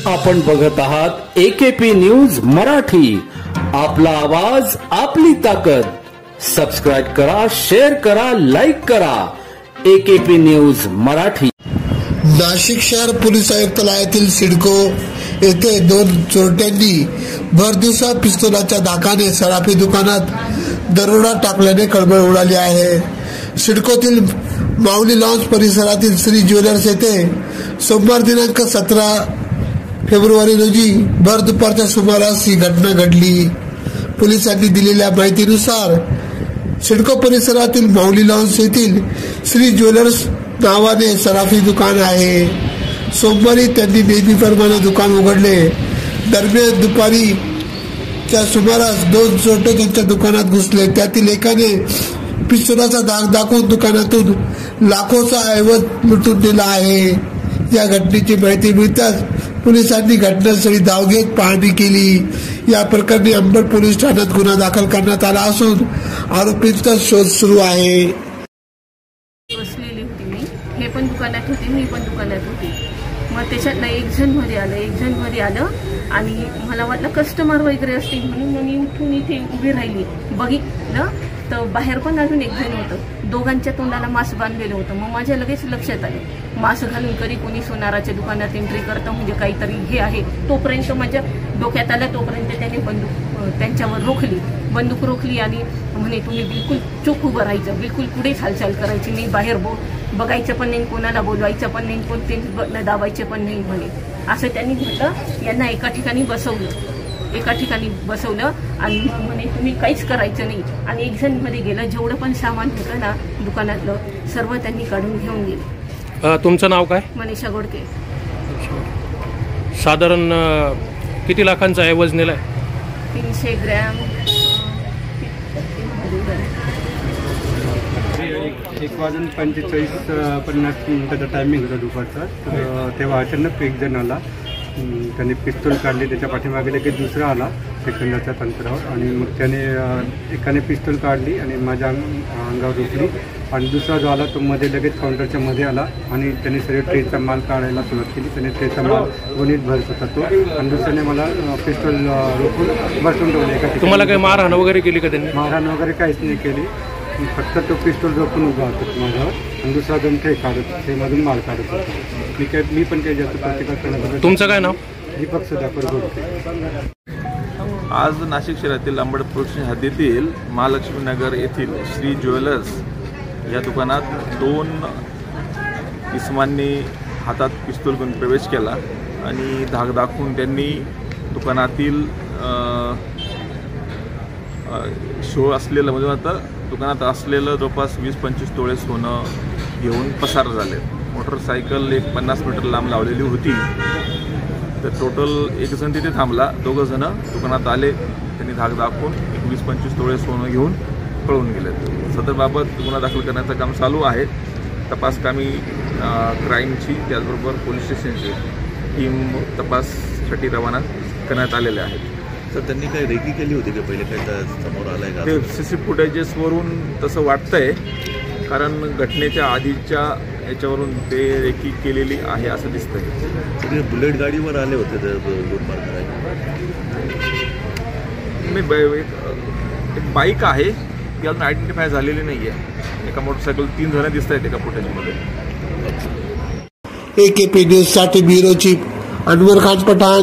आपण बघत आहात AKP न्यूज मराठी, आपला आवाज आपली ताकद। सबस्क्राइब करा, शेअर करा, लाईक करा। AKP news Marathi. नाशिक शहर पोलीस आयुक्तालयातील सिडको येथे दोन चोरट्यांनी भरदिवसा पिस्तुलाच्या धाकाने सराफी दुकानात दरोडा टाकल्याने खळबळ उडाली आहे। सिडकोतील माऊली लॉन्स परिसरातील श्री ज्वेलर्स येथे सोमवार दिनांक 17 फेब्रुवारी रोजी भर दुपारच्या सुमारास ही घटना घडली। पोलिसांनी दिलेल्या माहितीनुसार सिडको परिसरातील माऊली लॉन्स येथील श्री ज्वेलर्स नावाने सराफी दुकान आहे। सोमवारी त्यांनी नेहमीप्रमाणे दुकान उघडले। दरम्यान दुपारीच्या सुमारास दोन चोरटे त्यांच्या दुकानात घुसले। त्यातील एकाने पिस्तुलाचा धाक दाखवून दुकानातून लाखोचा ऐवज लुटून नेला आहे। या घटनेची माहिती मिळताच पोलिसांनी घटनास्थळी धाव घेत पाहणी केली। या प्रकरणी अंबड पोलीस ठाण्यात गुन्हा दाखल करण्यात आला असून आरोपींचा शोध सुरू आहे। बसलेली होती मी, हे पण दुकानात होते, मी पण दुकानात होती। मग त्याच्यातनं एक जण मध्ये आलं आणि मला वाटलं कस्टमर वगैरे असतील म्हणून मी उठून इथे उभी राहिली। बघितलं तर बाहेर पण अजून एक जण होतं, दोघांच्या तोंडाला मास्क बांधलेलं होतं। मग माझ्या लगेच लक्षात आलं मास्क घालून कधी कोणी सोनाराच्या दुकानात एंट्री करतं म्हणजे काहीतरी हे आहे। तोपर्यंत माझ्या डोक्यात आलं, तोपर्यंत त्याने बंदूक त्यांच्यावर बंदूक रोखली आणि म्हणे तुम्ही बिलकुल चूक उभं राहायचं, बिलकुल पुढेच हालचाल करायची नाही, बाहेर बघायचं पण नाही, कोणाला बोलवायचं पण नाही, कोणते दाबायचे पण नाही म्हणे। असं त्यांनी म्हटलं। यांना एका ठिकाणी बसवलं आणि म्हणे तुम्ही काहीच करायचं नाही। आणि एक जण मध्ये गेलं, जेवढं पण सामान होतं ना दुकानातलं सर्व त्यांनी काढून घेऊन गेले। तुमचं नाव काय? मनीषा गोडके। साधारण किती लाखांचा ऐवज नेलाय? 300 ग्रॅम। 1:45-50 मिनिटाचा टायमिंग होता दुपारचा। तेव्हा अचानक एक जण आला, त्याने पिस्तूल काढली, त्याच्या पाठीमागे लगेच दुसरा आला सेकंदाच्या अंतरावर आणि मग त्याने एकाने पिस्तूल काढली आणि माझ्या अंगावर रोखली आणि दुसरा जो आला तो मध्ये लगेच काउंटरच्या मध्ये आला आणि त्याने सगळे ट्रेचा माल काढायला सुरुवात केली। त्याने ट्रेचा माल गोणीत भरत होता तो आणि दुसऱ्याने मला पिस्तूल रोखून बसून ठेवले। तुम्हाला काही मारहाण वगैरे केली का त्यांनी? मारहाण वगैरे काहीच नाही केली, फक्त तो पिस्तूल रोखून उभा होता माझ्यावर आणि दुसरा जण ते मधून माल काढत होता। मी पण काही जास्त प्रतिकार करण्यात। तुमचं काय नाव? दीपक सुधाकर गोडके। आज नाशिक शहरातील अंबड पोलीस हद्दीतील महालक्ष्मी नगर येथील श्री ज्वेलर्स या दुकानात दोन इसमांनी हातात पिस्तूल घेऊन प्रवेश केला आणि धाक दाखवून त्यांनी दुकानातील दुकानात असलेलं जवळपास 20-25 तोळे सोनं घेऊन पसार झाले। मोटरसायकल एक 50 मीटर लांब लावलेली होती। तर टोटल एक जण तिथे थांबला, दोघं जण दुकानात आले, त्यांनी धाक दाखवून 20-25 तोळे सोनं घेऊन पळून गेले। सदरबाबत गुन्हा दाखल करण्याचं काम चालू आहे। तपासकामी क्राईमची त्याचबरोबर पोलीस स्टेशनची टीम तपाससाठी रवाना करण्यात आलेले आहेत। तर त्यांनी काही रेकी केली होती का पहिले? काय समोर आलंय का? ते CC फुटेजेसवरून तसं वाटतंय, कारण घटनेच्या आधीच्या याच्यावरून ते रेकी केलेली आहे असं दिसतंय। ते बुलेट गाडीवर आले होते लूटमार करायला? एक बाईक आहे ती अजून आयडेंटिफाय झालेली नाही आहे। एका मोटरसायकल 3 जण दिसत आहेत एका फुटेजमध्ये। AKP न्यूज साठी ब्युरो चीफ अनवर खान पठाण।